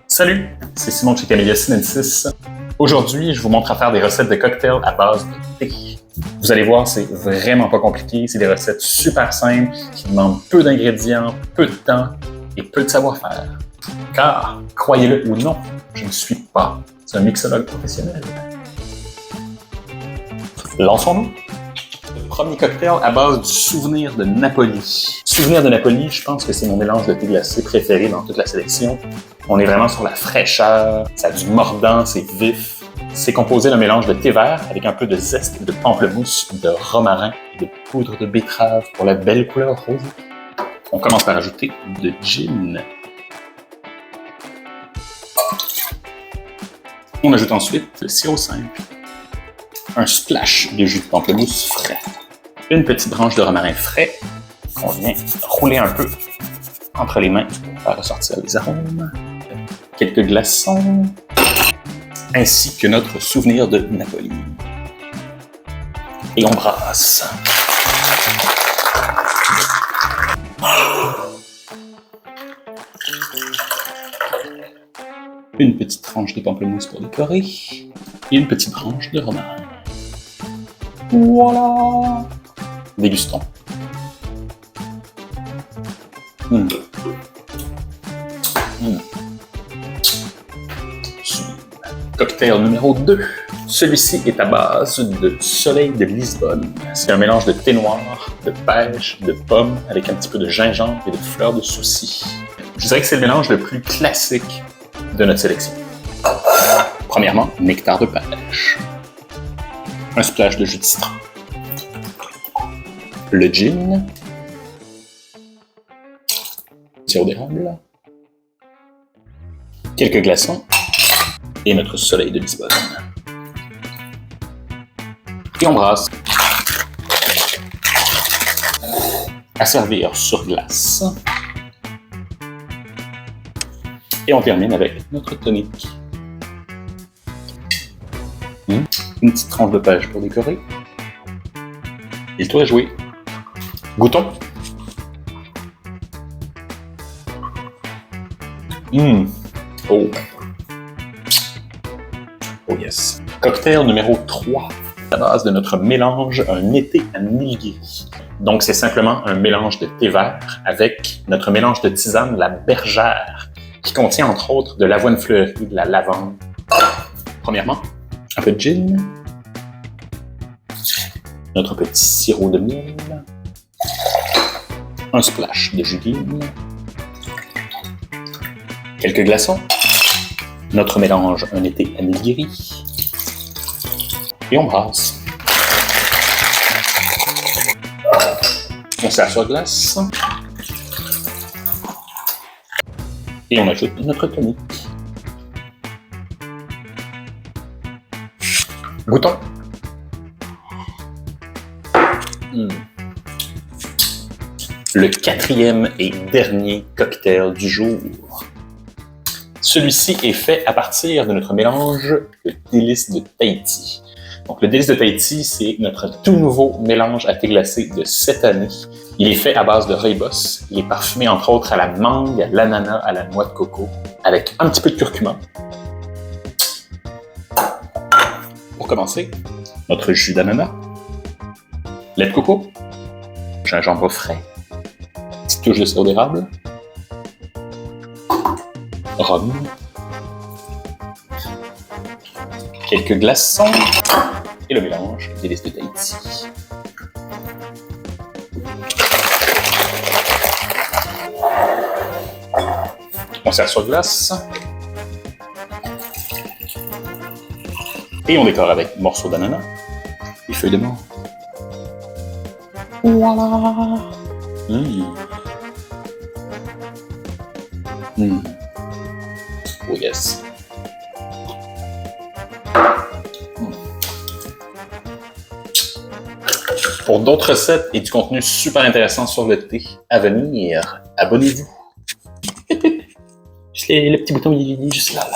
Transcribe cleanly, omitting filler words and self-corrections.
Salut, c'est Simon de chez Camellia Sinensis. Aujourd'hui, je vous montre à faire des recettes de cocktails à base de thé. Vous allez voir, c'est vraiment pas compliqué. C'est des recettes super simples qui demandent peu d'ingrédients, peu de temps et peu de savoir-faire. Car, croyez-le ou non, je ne suis pas un mixologue professionnel. Lançons-nous! Le premier cocktail à base du souvenir de Napoli. Souvenir de Napoli, je pense que c'est mon mélange de thé glacé préféré dans toute la sélection. On est vraiment sur la fraîcheur, ça a du mordant, c'est vif. C'est composé d'un mélange de thé vert avec un peu de zeste de pamplemousse, de romarin et de poudre de betterave pour la belle couleur rose. On commence par ajouter de gin. On ajoute ensuite le sirop simple, un splash de jus de pamplemousse frais, une petite branche de romarin frais qu'on vient rouler un peu entre les mains pour faire ressortir les arômes, quelques glaçons, ainsi que notre souvenir de Napoli. Et on brasse. Une petite tranche de pamplemousse pour décorer et une petite branche de romarin. Voilà! Dégustons. Cocktail numéro 2. Celui-ci est à base de Soleil de Lisbonne. C'est un mélange de thé noir, de pêche, de pommes, avec un petit peu de gingembre et de fleurs de souci. Je dirais que c'est le mélange le plus classique de notre sélection. Premièrement, nectar de pêche. Un splash de jus de citron. Le gin. Sirop d'érable. Quelques glaçons. Et notre Soleil de Lisbonne. Et on brasse. À servir sur glace. Et on termine avec notre tonique. Une petite tranche de pêche pour décorer. Et le tour est joué. Goûtons. Oh. Oh yes. Cocktail numéro 3. À base de notre mélange un été à nigiri. Donc c'est simplement un mélange de thé vert avec notre mélange de tisane, la bergère, qui contient entre autres de l'avoine fleurie, de la lavande. Premièrement, un peu de gin, notre petit sirop de miel, un splash de jus de lime, quelques glaçons, notre mélange un été à nigiri, et on brasse. On sert sur glace. Et on ajoute notre tonique. Goûtons. Le quatrième et dernier cocktail du jour. Celui-ci est fait à partir de notre mélange de délices de Tahiti. Donc, le délice de Tahiti, c'est notre tout nouveau mélange à thé glacé de cette année. Il est fait à base de rooibos. Il est parfumé, entre autres, à la mangue, à l'ananas, à la noix de coco, avec un petit peu de curcuma. Pour commencer, notre jus d'ananas, lait de coco, gingembre frais, petite touche de sirop d'érable, rhum, quelques glaçons et le mélange délice de Tahiti. On sert sur glace. Et on décore avec morceaux d'ananas et feuilles de menthe. Voilà! Oh yes! Pour d'autres recettes et du contenu super intéressant sur le thé à venir, abonnez-vous! Juste le petit bouton, il est juste là.